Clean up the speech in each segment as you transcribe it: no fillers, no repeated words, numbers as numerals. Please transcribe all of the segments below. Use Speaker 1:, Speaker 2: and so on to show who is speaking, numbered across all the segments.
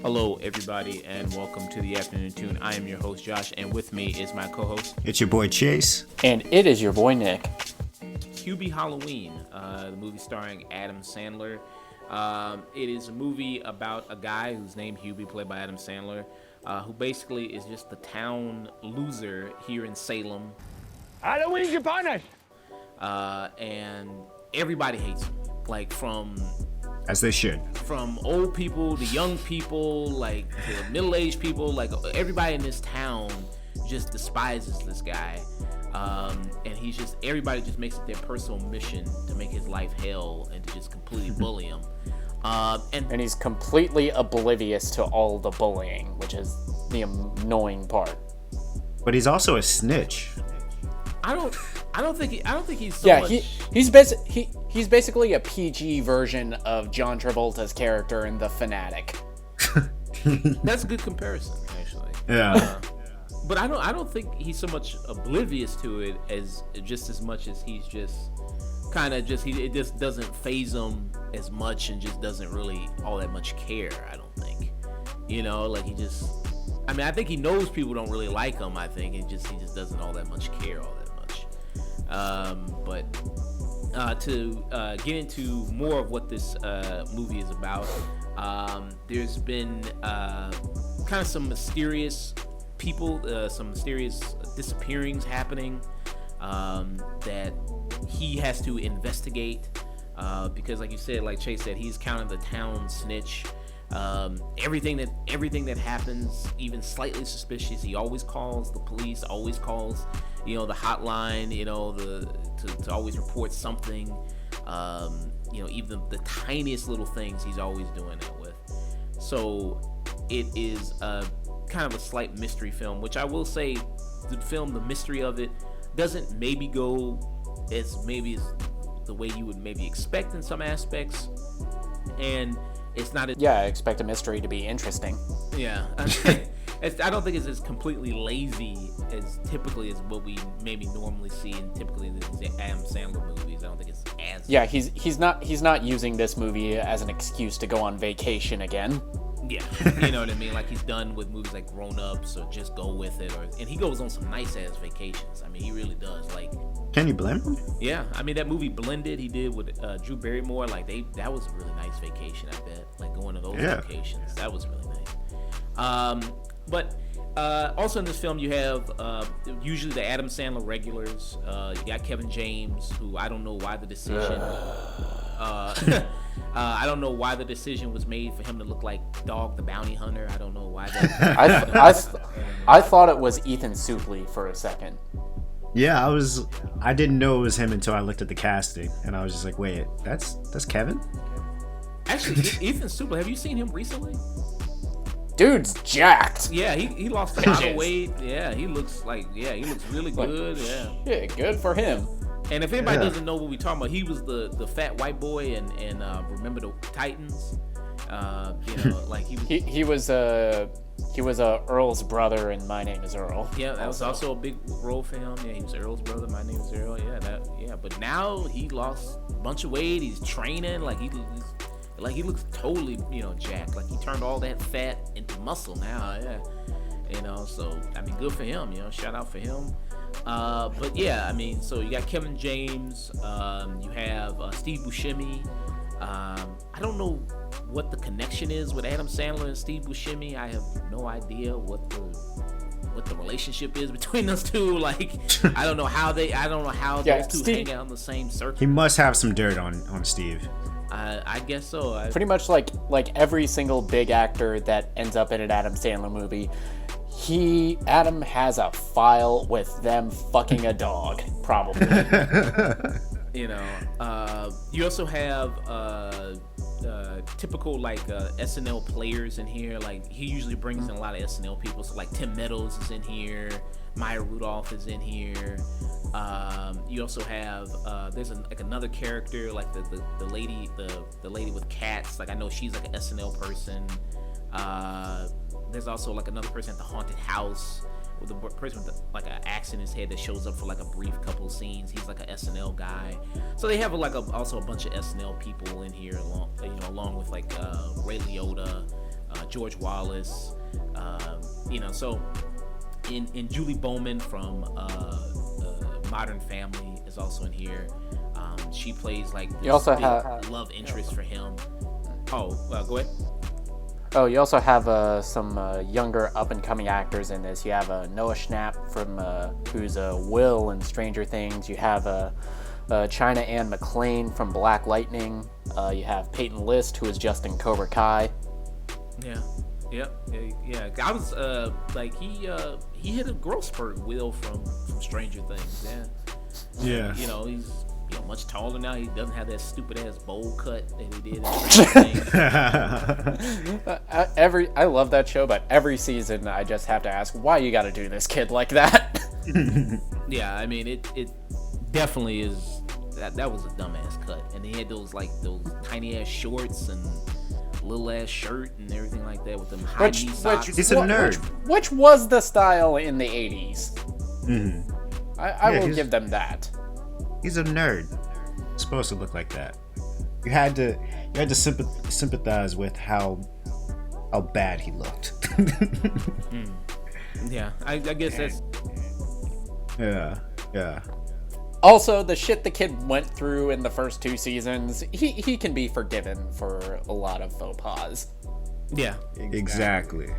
Speaker 1: Hello, everybody, and welcome to the Afternoon Tune. I am your host, Josh, and with me is my co-host.
Speaker 2: It's your boy, Chayse.
Speaker 3: And it is your boy, Nick.
Speaker 1: Hubie Halloween, the movie starring Adam Sandler. It is a movie about a guy who's named Hubie, played by Adam Sandler, who basically is just the town loser here in Salem.
Speaker 4: Halloween's upon us!
Speaker 1: And everybody hates him, like
Speaker 2: As they should.
Speaker 1: From old people to young people, like to middle-aged people, like everybody in this town just despises this guy. And everybody just makes it their personal mission to make his life hell and to just completely bully him. And
Speaker 3: he's completely oblivious to all the bullying, which is the annoying part.
Speaker 2: But he's also a snitch.
Speaker 1: I don't think he's so much...
Speaker 3: He's basically a PG version of John Travolta's character in The Fanatic.
Speaker 1: That's a good comparison, actually.
Speaker 2: Yeah.
Speaker 1: But I don't think he's so much oblivious to it as much as he's just kind of it just doesn't faze him as much and just doesn't really all that much care. I don't think, like I think he knows people don't really like him. I think he just doesn't all that much care all that much. But to get into more of what this movie is about, there's been kind of some mysterious people, some mysterious disappearings happening that he has to investigate because, like you said, like Chayse said, he's kind of the town snitch. Everything that happens, even slightly suspicious, he always calls the police, always calls the hotline, to always report something. Even the tiniest little things, he's always doing that with. So it is kind of a slight mystery film, which I will say, the mystery of it doesn't maybe go as the way you would maybe expect in some aspects, and it's not
Speaker 3: I expect a mystery to be interesting.
Speaker 1: Yeah. I don't think it's as completely lazy as typically as what we maybe normally see in typically the Adam Sandler movies. I don't think it's as...
Speaker 3: Yeah, he's not using this movie as an excuse to go on vacation again.
Speaker 1: Yeah, you know what I mean? Like he's done with movies like Grown Ups or Just Go With It, and he goes on some nice ass vacations. I mean, he really does. Like,
Speaker 2: can you blame him?
Speaker 1: Yeah, I mean that movie Blended he did with Drew Barrymore, like that was a really nice vacation. I bet, like going to those locations, that was really nice. But also in this film you have usually the Adam Sandler regulars. You got Kevin James, who I don't know why the decision. I don't know why the decision was made for him to look like Dog the Bounty Hunter. I don't know why that.
Speaker 3: I thought it was Ethan Suplee for a second.
Speaker 2: Yeah, I didn't know it was him until I looked at the casting, and I was just like, wait, that's Kevin?
Speaker 1: Actually, Ethan Suplee, have you seen him recently?
Speaker 3: Dude's jacked.
Speaker 1: Yeah, he lost a lot of weight. Yeah, he looks really good.
Speaker 3: Yeah, good for him.
Speaker 1: And if anybody doesn't know what we're talking about, he was the fat white boy and Remember the Titans.
Speaker 3: He was Earl's brother in My Name Is Earl.
Speaker 1: Yeah, that was also a big role for him. Yeah, he was Earl's brother. My Name Is Earl. Yeah, but now he lost a bunch of weight. He's training. He looks totally jacked. Like he turned all that fat into muscle now. Yeah, so I mean, good for him. Shout out for him. But yeah, I mean, so you got Kevin James, you have Steve Buscemi. I don't know what the connection is with Adam Sandler and Steve Buscemi. I have no idea what the relationship is between those two. Like, I don't know how those two hang out in the same circle.
Speaker 2: He must have some dirt on Steve.
Speaker 1: I guess so.
Speaker 3: Pretty much like every single big actor that ends up in an Adam Sandler movie, Adam has a file with them fucking a dog, probably.
Speaker 1: You also have typical SNL players in here. Like he usually brings in a lot of SNL people. So like Tim Meadows is in here, Maya Rudolph is in here. You also have there's another character like the lady with cats. Like I know she's like an SNL person. There's also like another person at the haunted house. with the person with like an axe in his head that shows up for like a brief couple scenes. He's like an SNL guy. So they have also a bunch of SNL people in here along with like Ray Liotta, George Wallace, so in Julie Bowman from Modern Family is also in here. She plays like this
Speaker 3: you also
Speaker 1: big
Speaker 3: have
Speaker 1: love interest for him. Go ahead.
Speaker 3: Oh, you also have some younger up-and-coming actors in this. You have Noah Schnapp from who's Will in Stranger Things. You have China Ann McClain from Black Lightning. You have Peyton List, who is just in Cobra Kai.
Speaker 1: Yeah. Yeah. I was he hit a growth spurt, Will from Stranger Things. Yeah. He's much taller now. He doesn't have that stupid ass bowl cut that he did in Stranger Things.
Speaker 3: I love that show, but every season I just have to ask, why you got to do this kid like that?
Speaker 1: Yeah, I mean it definitely is. That was a dumbass cut, and he had those tiny ass shorts and little ass shirt and everything like that with them high knee socks.
Speaker 2: He's a nerd.
Speaker 3: Which was the style in the 80s.
Speaker 2: Mm-hmm.
Speaker 3: I will give them that.
Speaker 2: He's a nerd. He's supposed to look like that. You had to sympathize with how bad he looked.
Speaker 1: Yeah, I guess that's.
Speaker 2: Yeah.
Speaker 3: Also, the shit the kid went through in the first 2 seasons, he can be forgiven for a lot of faux pas.
Speaker 1: Yeah,
Speaker 2: exactly.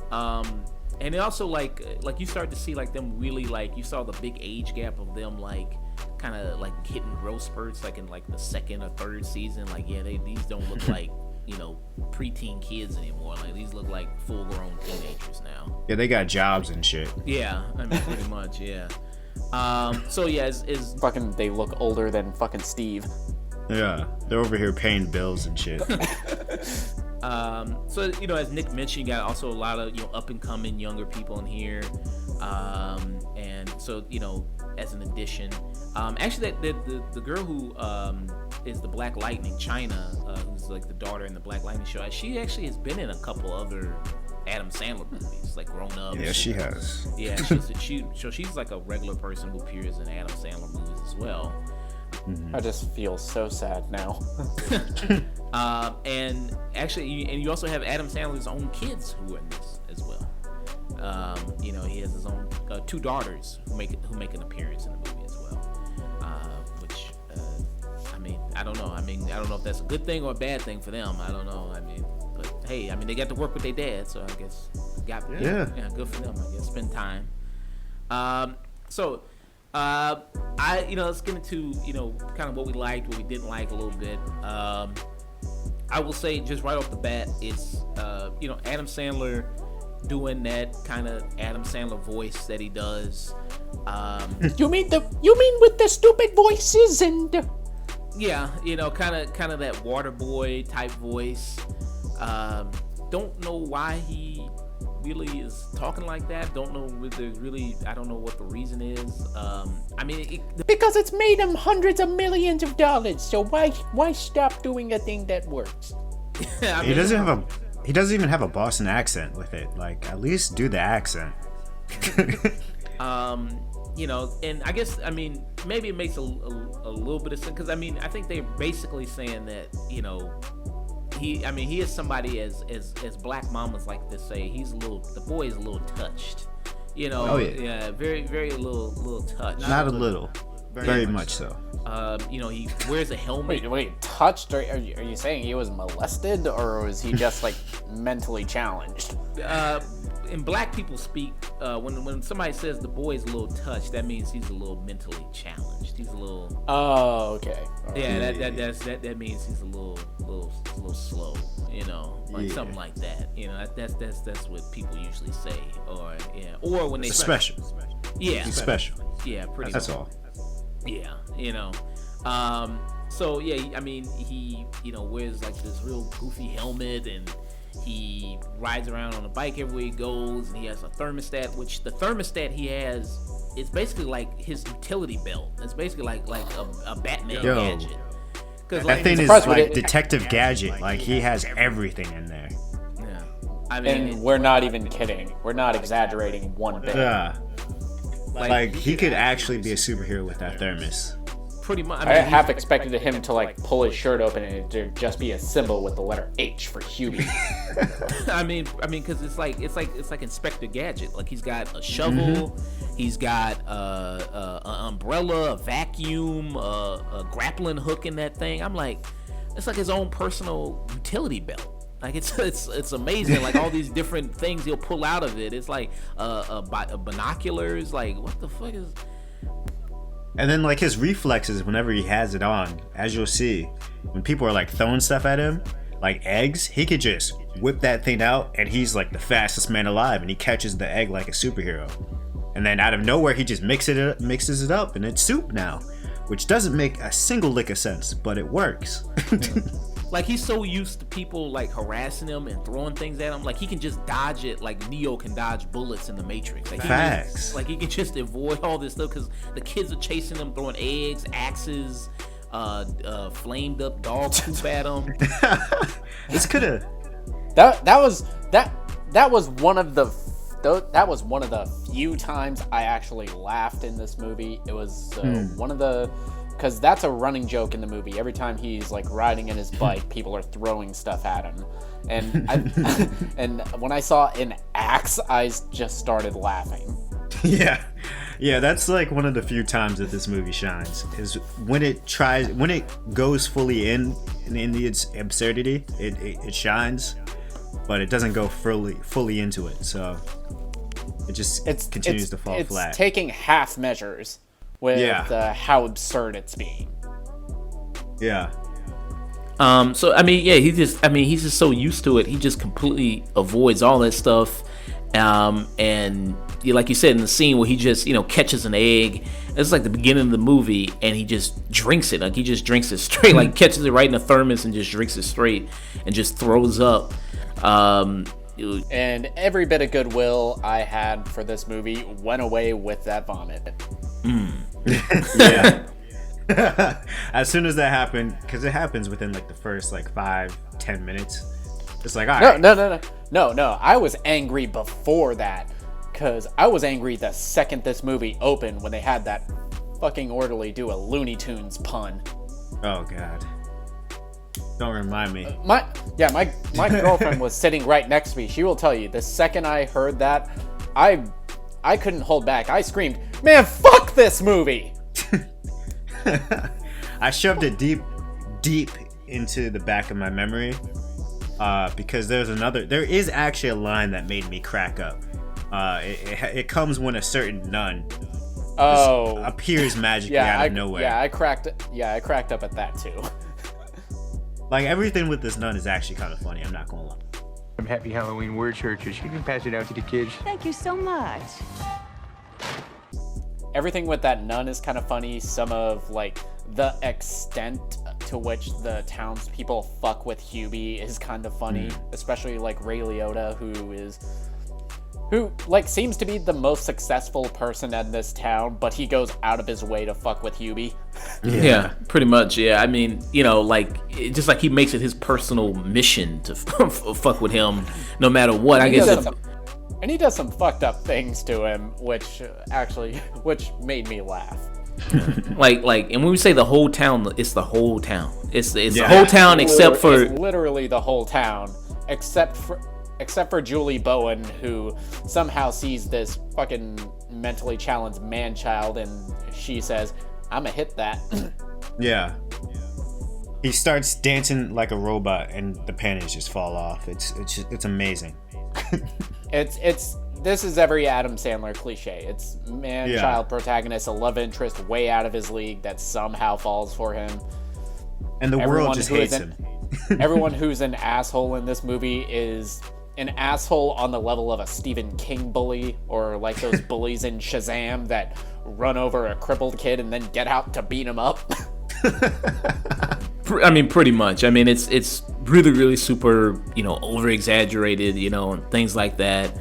Speaker 1: And it also like you start to see like them really like you saw the big age gap of them like kind of like hitting growth spurts like in like the 2nd or 3rd season. Like these don't look like preteen kids anymore. Like these look like full grown teenagers now.
Speaker 2: Yeah, they got jobs and shit.
Speaker 1: Yeah, I mean pretty much. Yeah. So yeah, is
Speaker 3: fucking they look older than fucking Steve.
Speaker 2: Yeah, they're over here paying bills and shit.
Speaker 1: So as Nick mentioned, you got also a lot of up and coming younger people in here, and so as an addition, actually the girl who is the Black Lightning, China, who's like the daughter in the Black Lightning show, she actually has been in a couple other Adam Sandler movies, like Grown Up.
Speaker 2: Yeah, she has.
Speaker 1: Yeah, she's like a regular person who appears in Adam Sandler movies as well.
Speaker 3: I just feel so sad now.
Speaker 1: And actually, you also have Adam Sandler's own kids who are in this as well. He has his own 2 daughters who make an appearance in the movie as well. Which, I don't know. I don't know if that's a good thing or a bad thing for them. I don't know. But hey, they got to work with their dad, so I guess good for them. I guess spend time. Let's get into kind of what we liked, what we didn't like a little bit. I will say just right off the bat, it's Adam Sandler doing that kind of Adam Sandler voice that he does.
Speaker 3: You mean with the stupid voices and?
Speaker 1: Yeah, kind of that water boy type voice. Don't know why he really is talking like that. Don't know if there's really, I don't know what the reason is.
Speaker 3: Because it's made him hundreds of millions of dollars. So why stop doing a thing that works?
Speaker 2: He doesn't even have a Boston accent with it. Like, at least do the accent.
Speaker 1: And I guess maybe it makes a little bit of sense because I think they're basically saying that he is somebody as black mamas like to say, the boy is a little touched,
Speaker 2: Oh yeah,
Speaker 1: very very little touched.
Speaker 2: Not a little, very much so.
Speaker 1: He wears a helmet.
Speaker 3: Wait, touched? Are you saying he was molested, or was he just like mentally challenged?
Speaker 1: And black people speak when somebody says the boy is a little touched, that means he's a little mentally challenged. He's a little.
Speaker 3: Oh, okay. Right.
Speaker 1: Yeah, that means he's a little slow. Something like that. That's what people usually say, or when they
Speaker 2: special.
Speaker 1: Yeah,
Speaker 2: He's special.
Speaker 1: Yeah, pretty.
Speaker 2: That's
Speaker 1: much.
Speaker 2: all.
Speaker 1: Yeah, So yeah, he wears like this real goofy helmet and. He rides around on a bike everywhere he goes, and he has a thermostat, which the thermostat he has is basically like his utility belt. It's basically like a Batman gadget.
Speaker 2: That thing is like Detective Gadget. Like, he has everything in there.
Speaker 1: Yeah. I mean,
Speaker 3: And we're not even kidding. We're not exaggerating one bit.
Speaker 2: Yeah. Like he could actually be a superhero with that thermos.
Speaker 1: pretty much.
Speaker 3: I half expected him to like pull his shirt open and it to just be a symbol with the letter H for Hubie.
Speaker 1: I mean, because it's like Inspector Gadget. Like he's got a shovel, he's got an umbrella, a vacuum, a grappling hook in that thing. I'm like, it's like his own personal utility belt. Like it's amazing. Like all these different things he'll pull out of it. It's like binoculars. Like what the fuck is?
Speaker 2: And then like his reflexes whenever he has it on, as you'll see, when people are like throwing stuff at him, like eggs, he could just whip that thing out and he's like the fastest man alive and he catches the egg like a superhero. And then out of nowhere he just mixes it up and it's soup now, which doesn't make a single lick of sense, but it works.
Speaker 1: Like he's so used to people like harassing him and throwing things at him, like he can just dodge it, like Neo can dodge bullets in the Matrix. Like
Speaker 2: Facts.
Speaker 1: Like he can just avoid all this stuff because the kids are chasing him, throwing eggs, axes, flamed up dog poop at him.
Speaker 2: This could have.
Speaker 3: That was one of the few times I actually laughed in this movie. It was one of the. Because that's a running joke in the movie. Every time he's like riding in his bike, people are throwing stuff at him. And and when I saw an axe, I just started laughing.
Speaker 2: Yeah, that's like one of the few times that this movie shines is when it goes fully in its absurdity. It shines, but it doesn't go fully into it. So it continues to fall flat.
Speaker 3: It's taking half measures with how absurd it's being.
Speaker 2: Yeah.
Speaker 1: So I mean, yeah, he's just so used to it. He just completely avoids all that stuff. And like you said in the scene where he just catches an egg, it's like the beginning of the movie, and he just drinks it. Like he just drinks it straight, like catches it right in a thermos and just drinks it straight, and just throws up.
Speaker 3: And every bit of goodwill I had for this movie went away with that vomit.
Speaker 2: Yeah. As soon as that happened, because it happens within like the first like 5-10 minutes, it's like, all right.
Speaker 3: No. I was angry before that, because I was angry the second this movie opened when they had that fucking orderly do a Looney Tunes pun.
Speaker 2: Oh god. Don't remind me.
Speaker 3: My girlfriend was sitting right next to me. She will tell you, the second I heard that, I couldn't hold back. I screamed, "Man, fuck this movie!"
Speaker 2: I shoved it deep into the back of my memory because there is actually a line that made me crack up. It comes when a certain nun appears magically out of nowhere.
Speaker 3: I cracked up at that too.
Speaker 2: Like everything with this nun is actually kind of funny. I'm not gonna lie.
Speaker 4: Happy Halloween word churches. You can pass it out to the kids.
Speaker 5: Thank you so much.
Speaker 3: Everything with that nun is kind of funny. Some of like the extent to which the townspeople fuck with Hubie is kind of funny, especially like Ray Liotta, who like seems to be the most successful person in this town, but he goes out of his way to fuck with Hubie.
Speaker 1: Yeah, pretty much. Yeah, I mean, just like he makes it his personal mission to fuck with him, no matter what. I guess.
Speaker 3: And he does some fucked up things to him, which made me laugh.
Speaker 1: like, and when we say the whole town, it's the whole town. It's the whole town except for
Speaker 3: it's literally the whole town, except for Julie Bowen, who somehow sees this fucking mentally challenged man-child, and she says, "I'ma hit that."
Speaker 2: Yeah. He starts dancing like a robot, and the panties just fall off. It's amazing.
Speaker 3: This is every Adam Sandler cliche. It's man-child protagonist, a love interest way out of his league that somehow falls for him.
Speaker 2: And the world just hates him.
Speaker 3: Everyone who's an asshole in this movie is an asshole on the level of a Stephen King bully, or like those bullies in Shazam that run over a crippled kid and then get out to beat him up.
Speaker 1: I mean, pretty much. I mean, it's really, really super, over exaggerated, and things like that.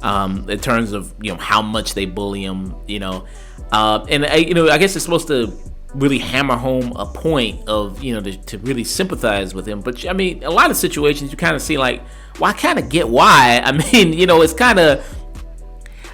Speaker 1: In terms of how much they bully him, and I guess it's supposed to really hammer home a point of, you know, to really sympathize with him. But I mean, a lot of situations you kind of see like, well, I kind of get why. I mean, you know, it's kind of,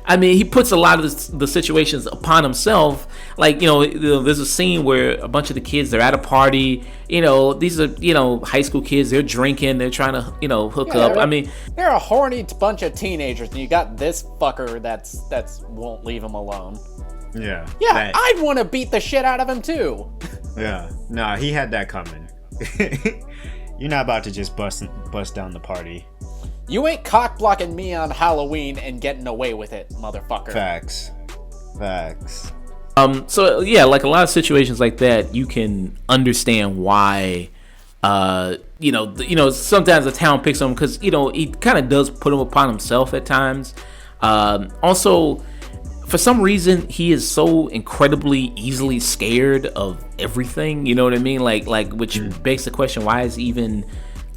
Speaker 1: I mean, he puts a lot of the situations upon himself. Like, you know, there's a scene where a bunch of the kids, they're at a party. You know, these are, you know, high school kids. They're drinking. They're trying to, you know, hook up. I mean,
Speaker 3: they're a horny bunch of teenagers, and you got this fucker that's won't leave him alone.
Speaker 2: Yeah.
Speaker 3: Yeah, I'd want to beat the shit out of him too.
Speaker 2: Yeah. Nah, he had that coming. You're not about to just bust down the party.
Speaker 3: You ain't cock blocking me on Halloween and getting away with it, motherfucker.
Speaker 2: Facts.
Speaker 1: So yeah, like a lot of situations like that, you can understand why, you know, sometimes the town picks him because, you know, he kind of does put him upon himself at times. Also, for some reason, he is so incredibly easily scared of everything. You know what I mean? Like which begs the question: why is even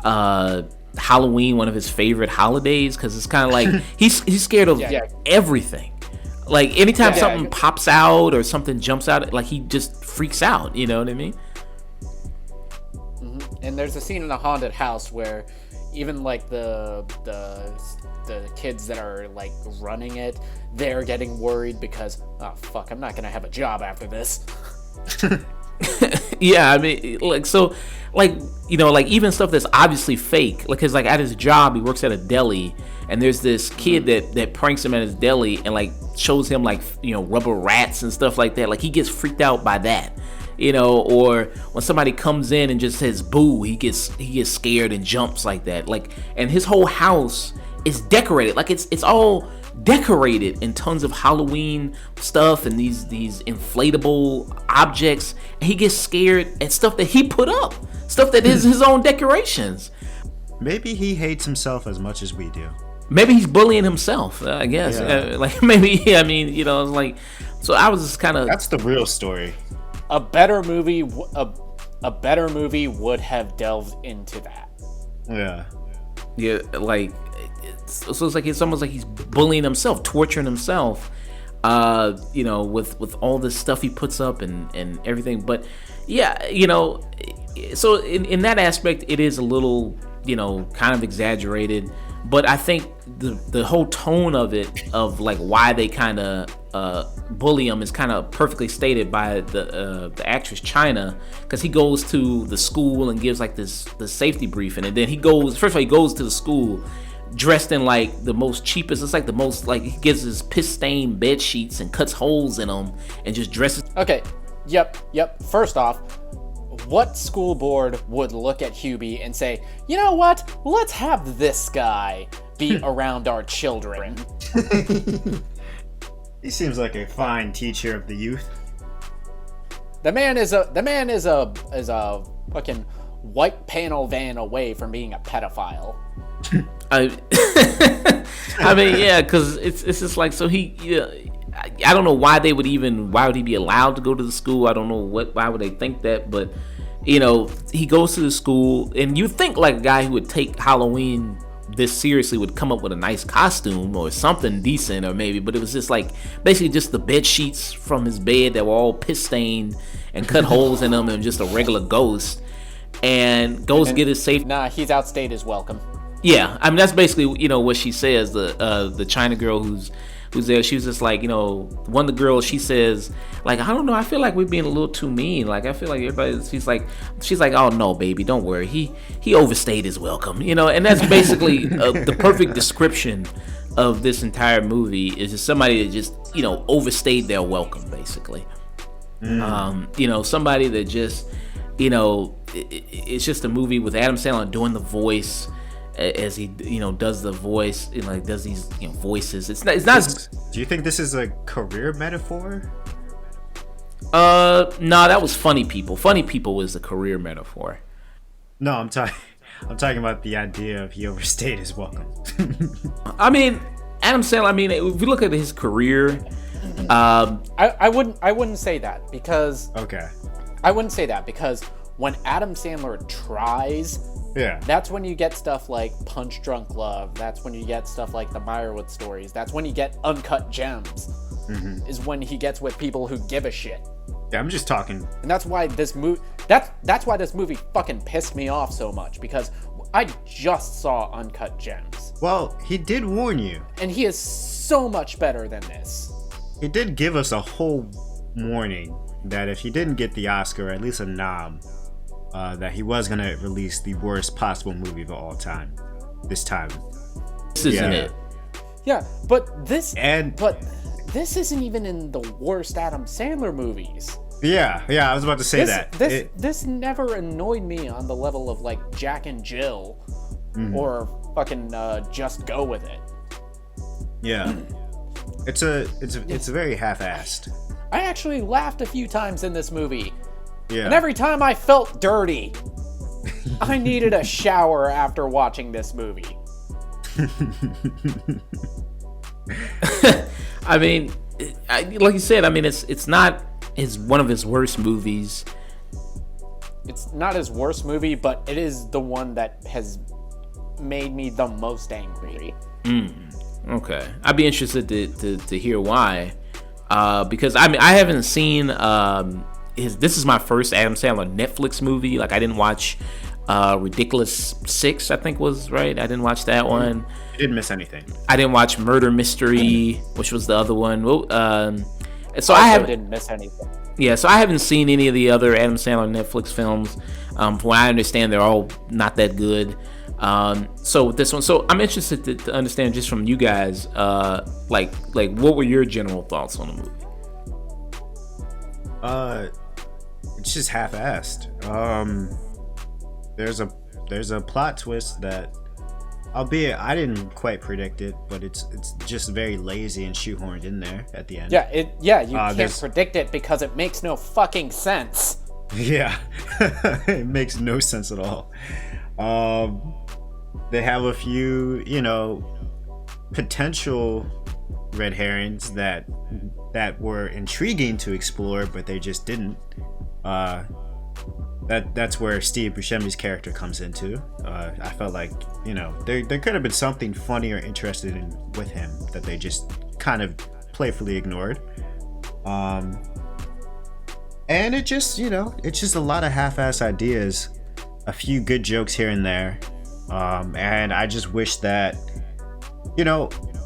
Speaker 1: Halloween one of his favorite holidays? Because it's kind of like he's scared of everything. Like anytime something pops out or something jumps out, like he just freaks out. You know what I mean?
Speaker 3: Mm-hmm. And there's a scene in a haunted house where even like the kids that are like running it, they're getting worried because, oh fuck, I'm not gonna have a job after this.
Speaker 1: Yeah, I mean, like, so, like, you know, like even stuff that's obviously fake, like, cause like at his job he works at a deli, and there's this kid that pranks him at his deli and like shows him like, you know, rubber rats and stuff like that. Like he gets freaked out by that, you know. Or when somebody comes in and just says boo, he gets scared and jumps like that. Like, and his whole house is decorated, like it's all decorated in tons of Halloween stuff and these inflatable objects, and he gets scared at stuff that he put up, stuff that is his own decorations.
Speaker 2: Maybe he hates himself as much as we do.
Speaker 1: Maybe he's bullying himself, I guess. Like maybe, I mean, you know, like, so I was just kind of,
Speaker 2: that's the real story.
Speaker 3: A better movie would have delved into that.
Speaker 2: Yeah,
Speaker 1: like, so it's like it's almost like he's bullying himself, torturing himself, you know, with all this stuff he puts up and everything. But yeah, you know, so in that aspect, it is a little, you know, kind of exaggerated. But I think the whole tone of it, of like why they kind of bully him, is kind of perfectly stated by the actress China, because he goes to the school and gives like the safety briefing, and then he goes to the school dressed in like the most cheapest, it's like the most, like he gives his piss stained bed sheets and cuts holes in them and just dresses.
Speaker 3: Okay, yep. First off, what school board would look at Hubie and say, you know what, let's have this guy be around our children?
Speaker 2: He seems like a fine teacher of the youth.
Speaker 3: The man is a fucking white panel van away from being a pedophile.
Speaker 1: I mean, yeah, because it's just like, so he, I don't know why would he be allowed to go to the school? I don't know why would they think that, but you know, he goes to the school, and you think like a guy who would take Halloween this seriously would come up with a nice costume or something decent, or maybe, but it was just like basically just the bed sheets from his bed that were all piss stained and cut holes in them, and just a regular ghost, and goes to get his safe.
Speaker 3: Nah, he's outstayed his welcome.
Speaker 1: Yeah, I mean that's basically, you know, what she says. The China girl who's there, she was just like, you know, one of the girls, she says like, I don't know, I feel like we're being a little too mean. Like I feel like she's like, oh no, baby, don't worry, he overstayed his welcome, you know. And that's basically the perfect description of this entire movie, is just somebody that just, you know, overstayed their welcome, basically. You know, somebody that just, you know, it's just a movie with Adam Sandler doing the voice as he, you know, does the voice, you know, like does these, you know, voices. It's not.
Speaker 2: Do you think this is a career metaphor?
Speaker 1: No, that was Funny People. Funny People was the career metaphor.
Speaker 2: No, I'm talking about the idea of he overstayed his welcome.
Speaker 3: Mm-hmm.
Speaker 1: I mean, Adam Sandler, I mean, if we look at his career,
Speaker 3: I wouldn't say that, because
Speaker 2: okay.
Speaker 3: I wouldn't say that because when Adam Sandler tries,
Speaker 2: yeah,
Speaker 3: that's when you get stuff like Punch Drunk Love. That's when you get stuff like the Meyerowitz stories. That's when you get Uncut Gems. Mm-hmm. Is when he gets with people who give a shit.
Speaker 2: Yeah, I'm just talking.
Speaker 3: And that's why this movie that's why this movie fucking pissed me off so much, because I just saw Uncut Gems.
Speaker 2: Well, he did warn you.
Speaker 3: And he is so much better than this.
Speaker 2: He did give us a whole warning that if he didn't get the Oscar, or at least a nom, that he was gonna release the worst possible movie of all time. This time.
Speaker 1: This isn't it.
Speaker 3: Yeah, but this isn't even in the worst Adam Sandler movies.
Speaker 2: Yeah, I was about to say that.
Speaker 3: This never annoyed me on the level of like Jack and Jill, or fucking Just Go With It.
Speaker 2: Yeah, it's very half-assed.
Speaker 3: I actually laughed a few times in this movie.
Speaker 2: Yeah.
Speaker 3: And every time I felt dirty. I needed a shower after watching this movie.
Speaker 1: I mean, like you said, I mean, it's not one of his worst movies.
Speaker 3: It's not his worst movie, but it is the one that has made me the most angry.
Speaker 1: Okay, I'd be interested to hear why, because I mean, I haven't seen this is my first Adam Sandler Netflix movie. Like, I didn't watch Ridiculous 6, I think was right. I didn't watch that one.
Speaker 2: You didn't miss anything.
Speaker 1: I didn't watch Murder Mystery, which was the other one. So I
Speaker 3: didn't miss anything.
Speaker 1: Yeah, so I haven't seen any of the other Adam Sandler Netflix films. From what I understand, they're all not that good. So with this one, so I'm interested to understand just from you guys, like what were your general thoughts on the movie?
Speaker 2: It's just half-assed. There's a plot twist that, albeit I didn't quite predict it, but it's just very lazy and shoehorned in there at the end.
Speaker 3: You can't predict it because it makes no fucking sense.
Speaker 2: Yeah, it makes no sense at all. They have a few, potential red herrings that were intriguing to explore, but they just didn't. That's where Steve Buscemi's character comes into. I felt like, there could have been something funny or interesting with him that they just kind of playfully ignored. And it just, it's just a lot of half-ass ideas, a few good jokes here and there. And I just wish that,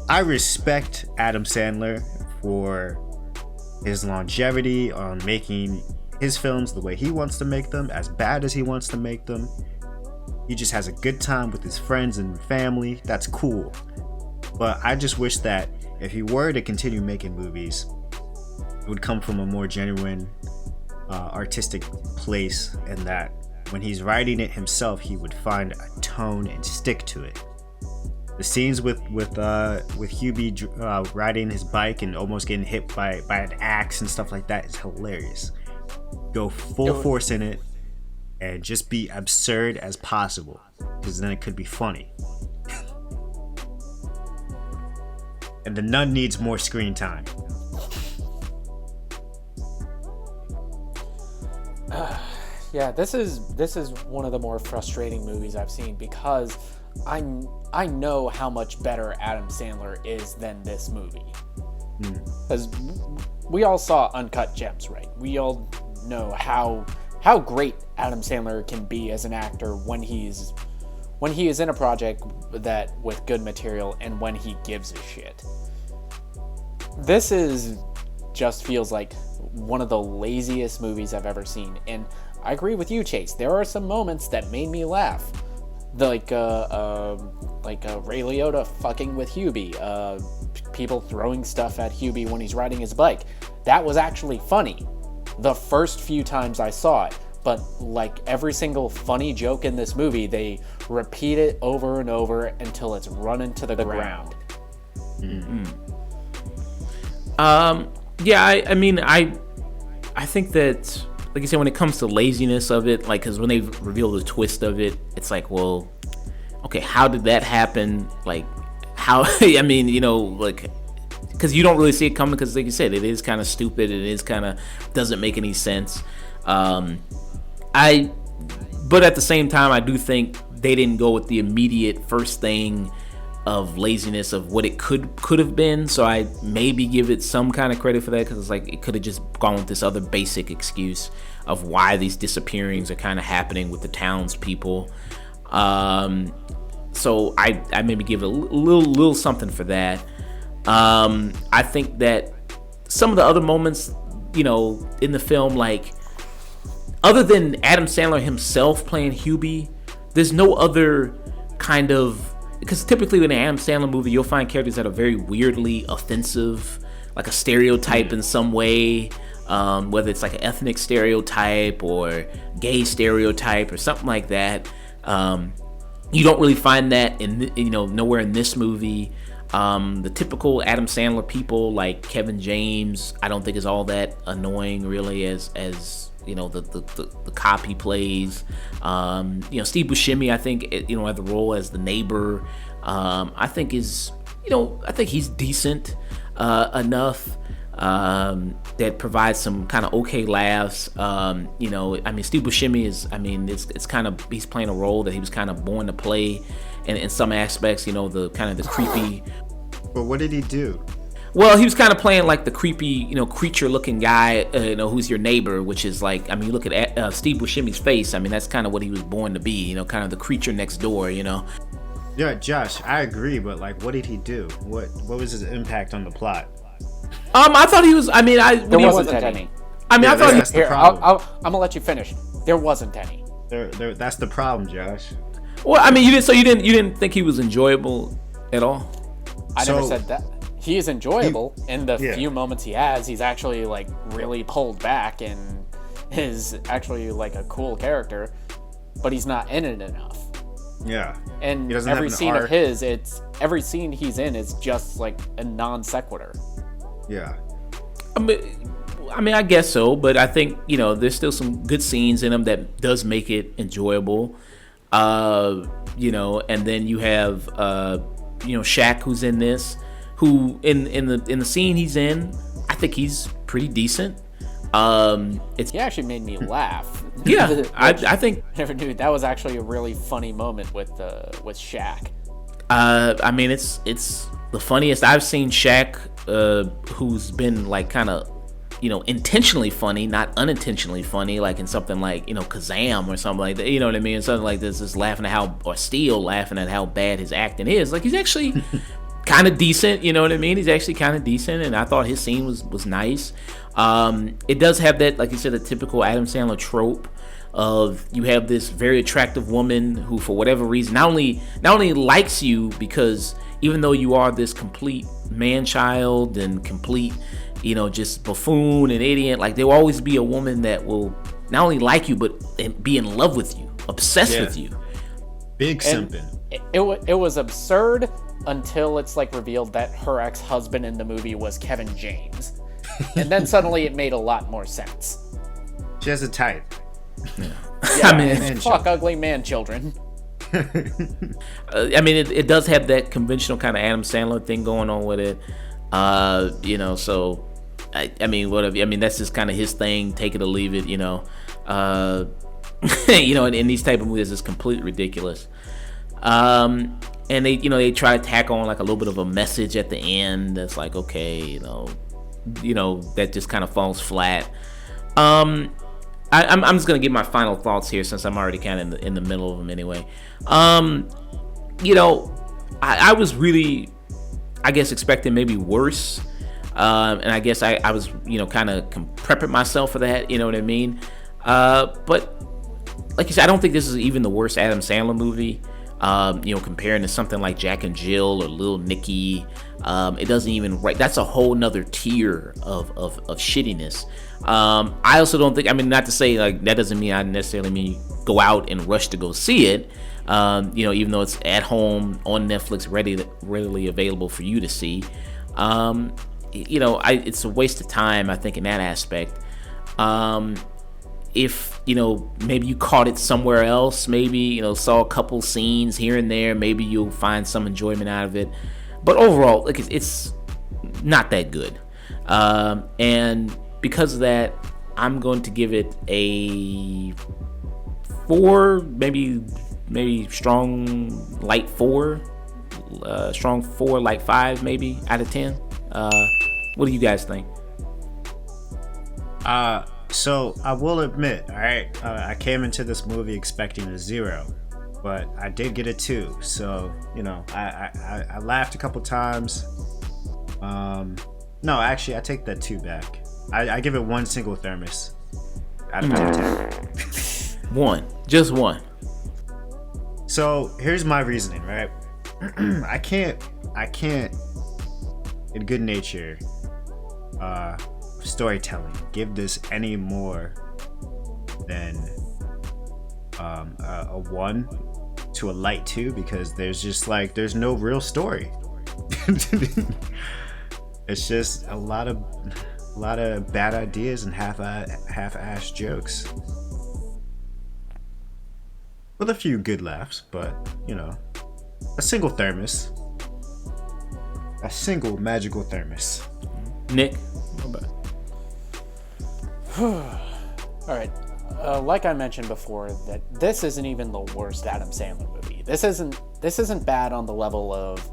Speaker 2: I respect Adam Sandler for his longevity on making his films the way he wants to make them, as bad as he wants to make them. He just has a good time with his friends and family. That's cool. But I just wish that if he were to continue making movies, it would come from a more genuine artistic place, and that when he's writing it himself, he would find a tone and stick to it. The scenes with Hubie riding his bike and almost getting hit by an axe and stuff like that is hilarious. Go full force in it and just be absurd as possible, because then it could be funny. And the nun needs more screen time.
Speaker 3: Yeah, this is one of the more frustrating movies I've seen, because I know how much better Adam Sandler is than this movie. Because we all saw Uncut Gems, right? We all know how great Adam Sandler can be as an actor when he is in a project that with good material and when he gives a shit. This just feels like one of the laziest movies I've ever seen, and I agree with you, Chayse. There are some moments that made me laugh, like Ray Liotta fucking with Hubie, people throwing stuff at Hubie when he's riding his bike. That was actually funny the first few times I saw it, but like every single funny joke in this movie, they repeat it over and over until it's run into the ground.
Speaker 1: Yeah, I mean, I think that, like you said, when it comes to laziness of it, like, because when they reveal the twist of it, it's like, well, okay, how did that happen? Like, how? I mean, like, because you don't really see it coming, because like you said, it is kind of stupid, it is kind of doesn't make any sense. But at the same time, I do think they didn't go with the immediate first thing of laziness of what it could have been. So I maybe give it some kind of credit for that, because it's like it could have just gone with this other basic excuse of why these disappearings are kind of happening with the townspeople. So I maybe give it a little something for that. I think that some of the other moments, you know, in the film, like other than Adam Sandler himself playing Hubie, there's no other kind of, because typically in an Adam Sandler movie you'll find characters that are very weirdly offensive, like a stereotype in some way, whether it's like an ethnic stereotype or gay stereotype or something like that. You don't really find that in, you know, nowhere in this movie. The typical Adam Sandler people like Kevin James, I don't think is all that annoying really as you know, the cop he plays. You know, Steve Buscemi, I think, you know, had the role as the neighbor. I think is, you know, I think he's decent enough that provides some kind of okay laughs. You know, I mean, Steve Buscemi is, I mean, it's kind of, he's playing a role that he was kind of born to play, and in some aspects, you know, the kind of the creepy.
Speaker 2: But what did he do?
Speaker 1: Well, he was kind of playing like the creepy, you know, creature-looking guy, you know, who's your neighbor, which is like, I mean, you look at Steve Buscemi's face. I mean, that's kind of what he was born to be, you know, kind of the creature next door, you know.
Speaker 2: Yeah, Josh, I agree, but like, what did he do? What was his impact on the plot?
Speaker 1: I thought he was. I mean,
Speaker 3: there wasn't any.
Speaker 1: I mean,
Speaker 2: Yeah,
Speaker 1: I thought
Speaker 2: that's
Speaker 1: he.
Speaker 2: the problem.
Speaker 3: I'm gonna let you finish. There wasn't any.
Speaker 2: That's the problem, Josh.
Speaker 1: Well, I mean, you didn't think he was enjoyable at all.
Speaker 3: I never said that. He is enjoyable in the
Speaker 2: yeah.
Speaker 3: few moments he has. He's actually like really pulled back and is actually like a cool character, but he's not in it enough.
Speaker 2: Yeah.
Speaker 3: And
Speaker 2: He doesn't
Speaker 3: every
Speaker 2: have an
Speaker 3: scene
Speaker 2: arc.
Speaker 3: of his, every scene he's in is just like a non sequitur.
Speaker 2: Yeah.
Speaker 1: I mean, I guess so, but I think, you know, there's still some good scenes in him that does make it enjoyable. You know, and then you have you know, Shaq, who's in this, who in the scene he's in, I think he's pretty decent.
Speaker 3: He actually made me laugh.
Speaker 1: Yeah, I think.
Speaker 3: I never knew that was actually a really funny moment with Shaq.
Speaker 1: I mean, it's the funniest I've seen Shaq, who's been like kind of, you know, intentionally funny, not unintentionally funny, like in something like, you know, Kazam or something like that. You know what I mean? Something like this, just laughing at how, or still laughing at how bad his acting is. Like, he's actually kind of decent. You know what I mean? He's actually kind of decent, and I thought his scene was nice. It does have that, like you said, the typical Adam Sandler trope of you have this very attractive woman who, for whatever reason, not only likes you because even though you are this complete man-child and complete, you know, just buffoon and idiot, like there will always be a woman that will not only like you but be in love with you, obsessed with you.
Speaker 2: Big simping.
Speaker 3: It was absurd until it's like revealed that her ex-husband in the movie was Kevin James. And then suddenly it made a lot more sense.
Speaker 2: She has a type.
Speaker 3: Yeah,
Speaker 1: I mean,
Speaker 3: it's fuck ugly man children.
Speaker 1: I mean, it does have that conventional kind of Adam Sandler thing going on with it. You know, so I mean, whatever. I mean, that's just kind of his thing. Take it or leave it. You know, you know, in these type of movies, it's completely ridiculous. And they try to tack on like a little bit of a message at the end. That's like, okay, you know, that just kind of falls flat. I'm just gonna give my final thoughts here since I'm already kind of in the middle of them anyway. You know, I was really, I guess, expecting maybe worse, and I guess I was, you know, kind of prepping myself for that. You know what I mean? But like you said, I don't think this is even the worst Adam Sandler movie. You know, comparing to something like Jack and Jill or Little Nicky, it doesn't even that's a whole nother tier of shittiness. I also don't think, I mean, not to say like that doesn't mean I necessarily mean go out and rush to go see it. You know, even though it's at home on Netflix, readily available for you to see. You know, it's a waste of time, I think, in that aspect. If, you know, maybe you caught it somewhere else, maybe, you know, saw a couple scenes here and there, maybe you'll find some enjoyment out of it. But overall, like, it's not that good. And because of that, I'm going to give it a 4, maybe strong light 4, strong 4, like 5 maybe out of 10. What do you guys think?
Speaker 2: So I will admit, all right, I came into this movie expecting a 0, but I did get a 2. So I laughed a couple times. No, actually, I take that 2 back. I give it 1 single thermos out of 10.
Speaker 1: One, just one.
Speaker 2: So here's my reasoning, right? I can't, in good nature, storytelling, give this any more than a 1 to a light 2, because there's no real story. It's just a lot of bad ideas and half-assed jokes, with a few good laughs, but a single thermos, a single magical thermos.
Speaker 1: Nick,
Speaker 3: All right. Like I mentioned before, that this isn't even the worst Adam Sandler movie. This isn't bad on the level of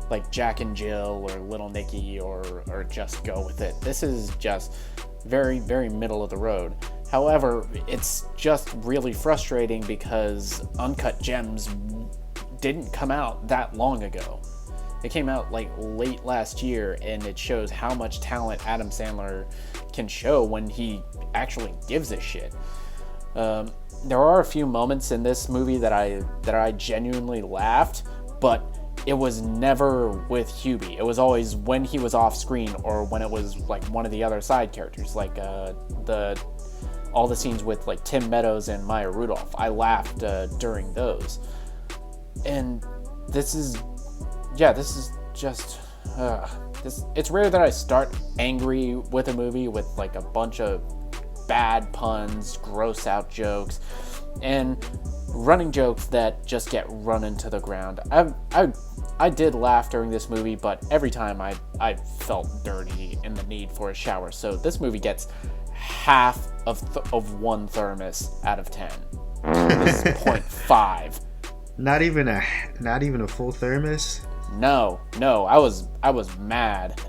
Speaker 3: like Jack and Jill or Little Nicky or Just Go With It. This is just very, very middle of the road. However, it's just really frustrating because Uncut Gems didn't come out that long ago. It came out like late last year, and it shows how much talent Adam Sandler can show when he actually gives a shit. There are a few moments in this movie that I genuinely laughed, but it was never with Hubie. It was always when he was off screen or when it was like one of the other side characters, like all the scenes with like Tim Meadows and Maya Rudolph. I laughed during those, and this is just it's rare that I start angry with a movie with like a bunch of bad puns, gross out jokes, and running jokes that just get run into the ground. I did laugh during this movie, but every time I felt dirty and the need for a shower. So this movie gets half of 1 thermos out of 10. This is 0.5.
Speaker 2: Not even a full thermos.
Speaker 3: No, I was mad.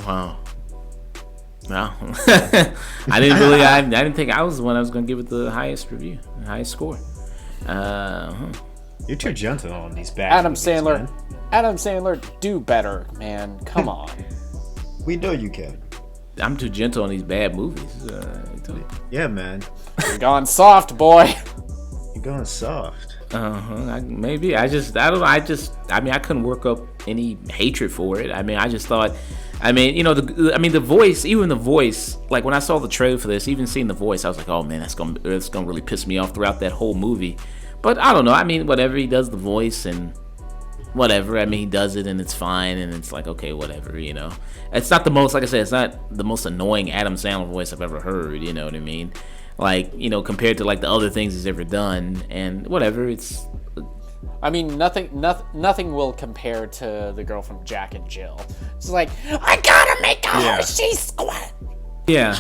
Speaker 1: Wow. No, I didn't think I was the one I was going to give it the highest review, the highest score.
Speaker 2: You're too gentle on these bad
Speaker 3: Adam
Speaker 2: movies,
Speaker 3: Sandler,
Speaker 2: man.
Speaker 3: Adam Sandler, do better, man. Come on.
Speaker 2: We know you can.
Speaker 1: I'm too gentle on these bad movies.
Speaker 2: Yeah, man.
Speaker 3: You're gone soft, boy.
Speaker 2: You're going soft.
Speaker 1: Maybe I don't know. I couldn't work up any hatred for it. I just thought, the voice, even the voice, like when I saw the trailer for this, even seeing the voice, I was like, oh man, that's gonna really piss me off throughout that whole movie. But I don't know. Whatever, he does the voice and whatever. He does it and it's fine, and it's like, okay, whatever. It's not the most, like I said, it's not the most annoying Adam Sandler voice I've ever heard. You know what I mean? Like, compared to like the other things he's ever done, and whatever, it's.
Speaker 3: Nothing will compare to the girl from Jack and Jill. It's like, I gotta make a Hershey squat.
Speaker 1: Yeah.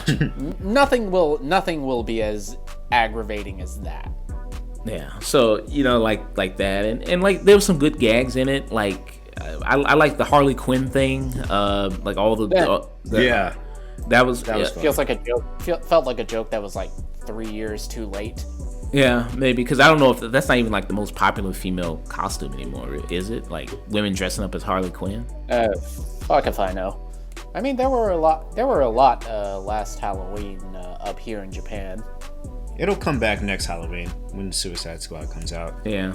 Speaker 3: Nothing will be as aggravating as that.
Speaker 1: Yeah. So like that, and like there was some good gags in it. Like I like the Harley Quinn thing. Like all the
Speaker 2: yeah.
Speaker 1: That was
Speaker 3: feels like a joke. Felt like a joke that was like 3 years too late.
Speaker 1: Yeah, maybe, because I don't know if that's not even like the most popular female costume anymore, is it? Like women dressing up as Harley Quinn?
Speaker 3: Fuck if I know. There were a lot last Halloween up here in Japan.
Speaker 2: It'll come back next Halloween when Suicide Squad comes out.
Speaker 1: Yeah.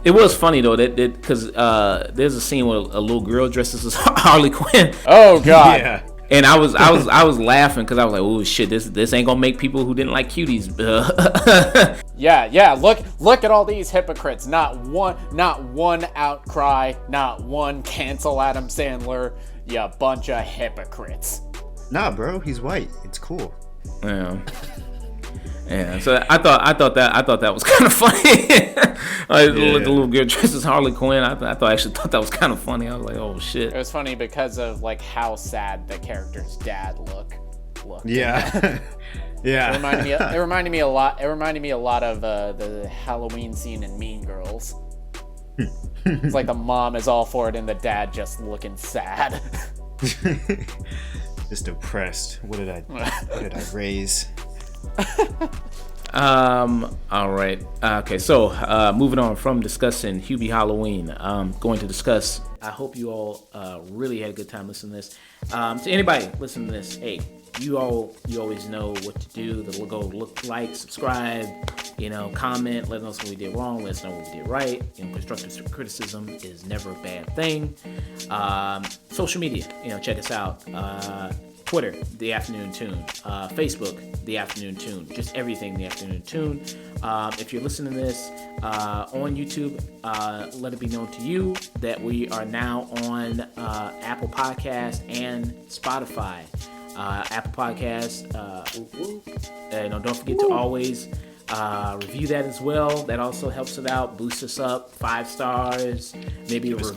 Speaker 1: It was funny though that because there's a scene where a little girl dresses as Harley Quinn.
Speaker 3: Oh God.
Speaker 2: Yeah.
Speaker 1: And I was laughing because I was like, oh shit, this ain't gonna make people who didn't like cuties.
Speaker 3: Yeah. Look at all these hypocrites. Not one outcry. Not one cancel Adam Sandler. You bunch of hypocrites.
Speaker 2: Nah, bro, he's white. It's cool.
Speaker 1: Yeah. Yeah, so I thought that was kind of funny. The little girl dressed as Harley Quinn. I actually thought that was kind of funny. I was like, oh shit.
Speaker 3: It was funny because of like how sad the character's dad looked.
Speaker 2: Yeah. Yeah.
Speaker 3: It reminded me a lot of the Halloween scene in Mean Girls. It's like the mom is all for it and the dad just looking sad.
Speaker 2: Just depressed. What did I raise?
Speaker 1: All right. Okay. So, moving on from discussing Hubie Halloween, going to discuss. I hope you all really had a good time listening to this. To anybody listening to this, hey, you always know what to do. Look, like, subscribe, comment, let us know what we did wrong, let us know what we did right. Constructive criticism is never a bad thing. Social media, check us out. Twitter, The Afternoon Tune. Facebook, The Afternoon Tune. Just everything, The Afternoon Tune. If you're listening to this on YouTube, let it be known to you that we are now on Apple Podcasts and Spotify. Apple Podcasts, don't forget to always review that as well. That also helps it out, boosts us up, 5 stars, maybe a review.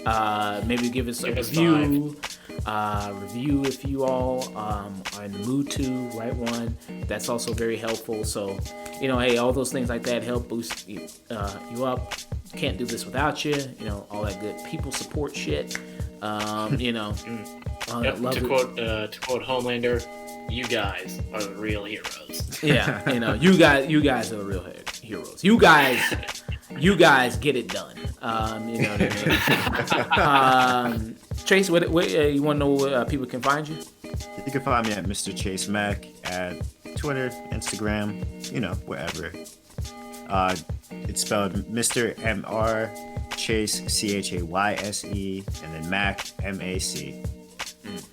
Speaker 1: 5. Maybe give us a review. Review if you all are in the mood to write one. That's also very helpful. So, hey, all those things like that help boost you up. Can't do this without you. All that good people support shit.
Speaker 5: To quote Homelander, you guys are the real heroes.
Speaker 1: Yeah, you guys are the real heroes. You guys get it done. You know what I mean? Chayse, what you want to know where people can find you?
Speaker 2: You can find me at Mr. Chayse Mac at Twitter, Instagram, wherever. It's spelled Mr. Mr. Chayse, Chayse, and then Mac, MAC.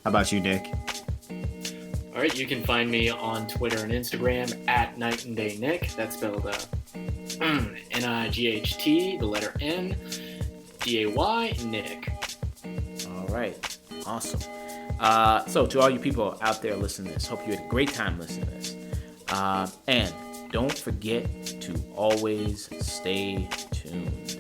Speaker 2: How about you, Nick?
Speaker 5: All right, you can find me on Twitter and Instagram at Night and Day Nick. That's spelled NIGHT, the letter N, DAY, Nick.
Speaker 1: All right, awesome. So to all you people out there listening to this, hope you had a great time listening to this. And don't forget to always stay tuned.